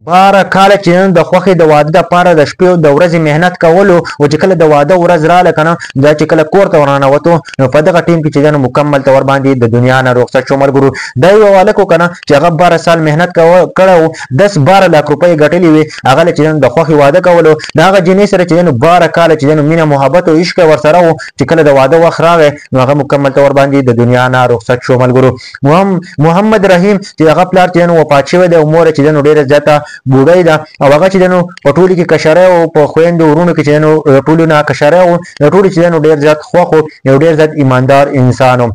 12 کاله چې د خوښې د واده دپاره د شپې او د ورځې مهنت کولو او چې کله د واده ورځ راله که نه دا چې کله کور ته ورننوتو نو په دغه ټیم کې چې دی نو مکمل طور باندې د دنیا نه رخصت شو ملګرو. دا یو هلک و که نه چې هغه 12 سال مهنت کړی و 10-12 لاک روپۍ ګټلې وې هغه له چې دی نو د خوښې واده کولو د هغه جینۍ سره چې دی نو 12 کاله چې دی نو مینه محبت او عشق ورسره و چې کله د واده وخت راغی نو هغه مکمل طور باندې د دنیا نه رخصت شو ملګرو. محمد رحیم چې هغه پلار چې دی نو وفات شوی دی او مور چې دی نو ډېره زیاته بوډۍ ده او هغه چې دی نو په ټولو کې کشری او په خویندو ورونو کې چې دی نو ټولو نه کشری و د ټولو چې دی نو ډېر زیات خوښ و یو ډېر زیات ایماندار انسان و.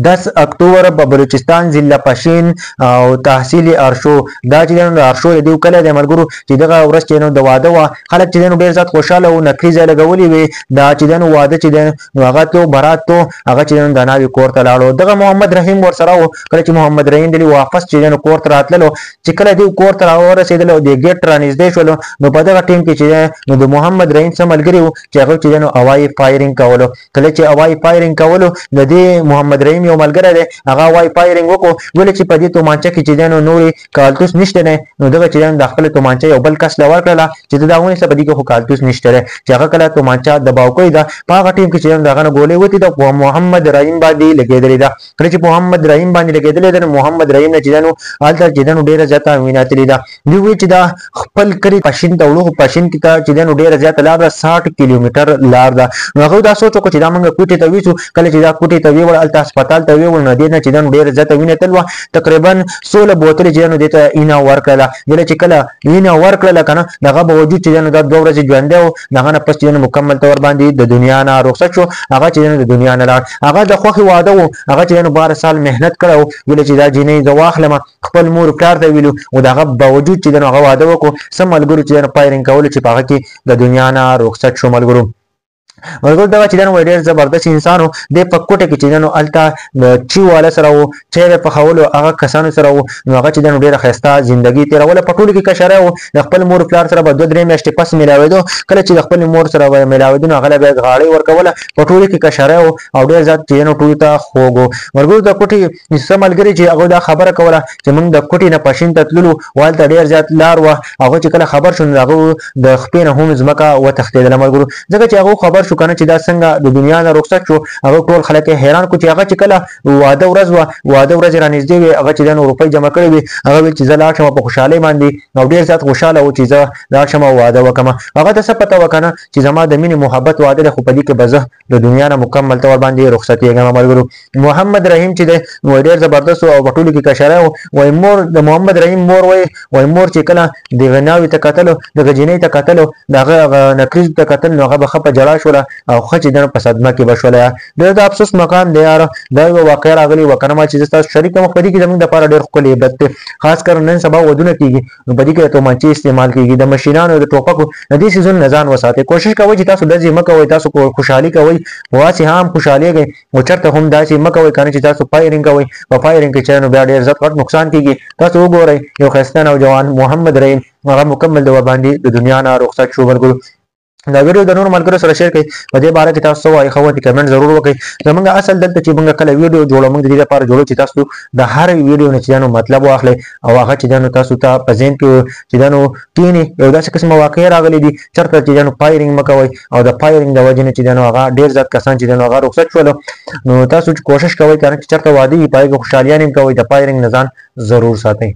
10 اکتوبر په بلوچستان ضلع پشین او تحصیل ارشو دا چې دی نو د ارشو د دیو کلی دی ملګرو چې دغه ورځ چې دی نو د واده وه خلک چې دی نو ډېر زیات خوشحاله و نقري ځای لګولې وې دا چې دی نو واده چې دی نو هغه تو برات تو هغه چې دی نو د ناوې کور ته لاړو. دغه محمد رحیم ورسره و کله چې محمد رحیم دلی واپس چې دی نو کور ته راتللو چې کله دی کور ته راورسېدل او د ګیټ رانږدې شولو نو په دغه ټیم کې چې دی نو د محمد رحیم څه ملګري وو چې هغه چې دی نو هوایي فایرینګ کولو. کله چې هوایي فایرینګ کولو د دې محمد رحیم یو ملګری دی هغه هوایي فایرینګ وکړو ولې چې په دې تومانچه کې چې دی نو نورې کالتوس نشته دی نو دغه چې دی نو د خپلې تومانچه یو بل کس له ورکړله چې ته دا ونیسه په دې کې خو کالتوس نشته دی چې هغه کله تومانچه دباو کړې ده په هغه ټیم کې چې دی نو د هغه نه ګولۍ وتې ده په محمد رحیم باندې لګېدلې ده. کله چې محمد رحیم باندې لګېدلې ده نو محمد رحیم نه چې دی نو هلته چې دی نو ډېره زیاته وینه تللې ده. دوی وایي چې دا خپل کلي پشین ته وړو خو پشین کې ته چې دی نو ډېره زیاته لار ده 60 کیلومتر لار ده. نو هغوی دا سوچ وکړو چې دا موږ کوټې ته ویسو کله چې دا کوټې ته ویوړ هلته هسپتال ته ویوړ نو دې نه چې دی نو ډېره زیاته وینه تل وه تقریبا 16 بوتلې چې دی نو دې ته اینه ورکړله. دله چې کله اینه ورکړله که نه د هغه به وجود چې دی نو دا 2 ورځې ژوندی و د هغه نه پس چې دی نو مکمل طور باندې د دنیا نه رخصت شو هغه چې دی نو د دنیا نه لاړ. هغه د خوښې واده و هغه چې دی نو 12 سال محنت کړی و ویله چې دا جینۍ زه واخلمه خپل مور پلار ته ویلو او د هغه باوجود چې دی نو هغه واده وکړو څه ملګرو چې دی نو فایرینګ کولو چې په هغه کې د دنیا نه رخصت شو ملګرو. ملګرو دغه چې دی نو ډېر زبردست انسان و دی په کوټه کې چې دی نو هلته د چي واله سره و چای به پخولو هغه کسانو سره و نو هغه چې دی نو ډېره ښایسته زندګي تېروله په ټولو کې کشری و د خپل مور پلار سره به 2-3 میاشتې پس میلاوېدو کله چې د خپل مور سره به میلاوېدو نو هغه له به یې غاړۍ ورکوله په ټولو کې کشری و او ډېر زیات چې دی نو ټولو ته خوږ و. ملګرو د کوټې څه ملګري چې هغوی دا خبره کوله چې موږ د کوټې نه پشین ته تللو و هلته ډېر زیات لار وه هغوی چې کله خبر شو نو هغه د خپې نه هم ځمکه وتښتېدله ملګرو ځکه چې هغه خبر شو که نه چې دا څنګه د دنیا نه رخصت شو هغه ټول خلک حیران کړو چې هغه چې کله واده ورځ وه واده ورځ رانږدې وې هغه چې دی نو روپۍ جمع کړې وې هغه ویل چې زه لاړ شم په خوشحالۍ باندې او ډېر زیات خوشحاله و چې زه لاړ شم او واده وکړم. هغه ته څه پته وه که نه چې زما د مینې محبت واده دی خو په دې کې به زه د دنیا نه مکمل طور باندې رخصتېږم ملګرو. محمد رحیم چې دی نو ډېر زبردست و او په ټولو کې کشری و وایي مور د محمد رحیم مور وایي مور چې کله دغه ناوې ته کتلو دغه جینۍ ته کتلو د هغه نقریز ته کتل نو هغه به ښه په ژړا شوله او ښه چې دی نو په صدمه کې به شوله. ډېر د افسوس مقام دی یاره دا یوه واقعه راغلې وه که نه ما چې زه ستاسو شریک یم په دې کې زموږ دپاره ډېر ښکلی عبرت دی خاص کر نن سبا ودونه کېږي نو په دې کې د تومانچې استعمال کېږي د مشینانو د ټوپکو د دې څیزونو نه ځان وساتئ. کوشش کوئ چې تاسو ډزې مه کوئ تاسو خوشحالي کوئ واسې هم خوشحالېږئ او چېرته هم داسې مه کوئ که نه چې تاسو فایرینګ کوئ په فایرینګ کې چې نو بیا ډېر زیات غټ نقصان کېږي. تاسو وګورئ یو ښایسته نوجوان محمد رحیم هغه مکمل د ورباندې د دنیا نه رخصت شو ملګرو. دا ویډیو د نورو ملګرو سره شیر کړئ په دې باره کې تاسو څه وایي ښه ودې کمنټ ضرور وکړئ. زموږ اصل دلته چې موږ کله ویډیو جوړو موږ د دې لپاره جوړو چې تاسو د هر ویډیو نه چې دی نو مطلب واخلئ او هغه چې دی نو تاسو ته په ذهن کې چې دی نو کښېني یو داسې قسمه واقعې راغلې دي چېرته چې دی نو فایرینګ مه کوئ او د فایرینګ د وجې نه چې دی نو هغه ډېر زیات کسان چې دی نو هغه رخصت شولو نو تاسو کوشش کوئ که نه چې چېرته واده وي په هغې کې خوشحالیان هم کوئ د فایرینګ نه ځان ضرور ساتئ.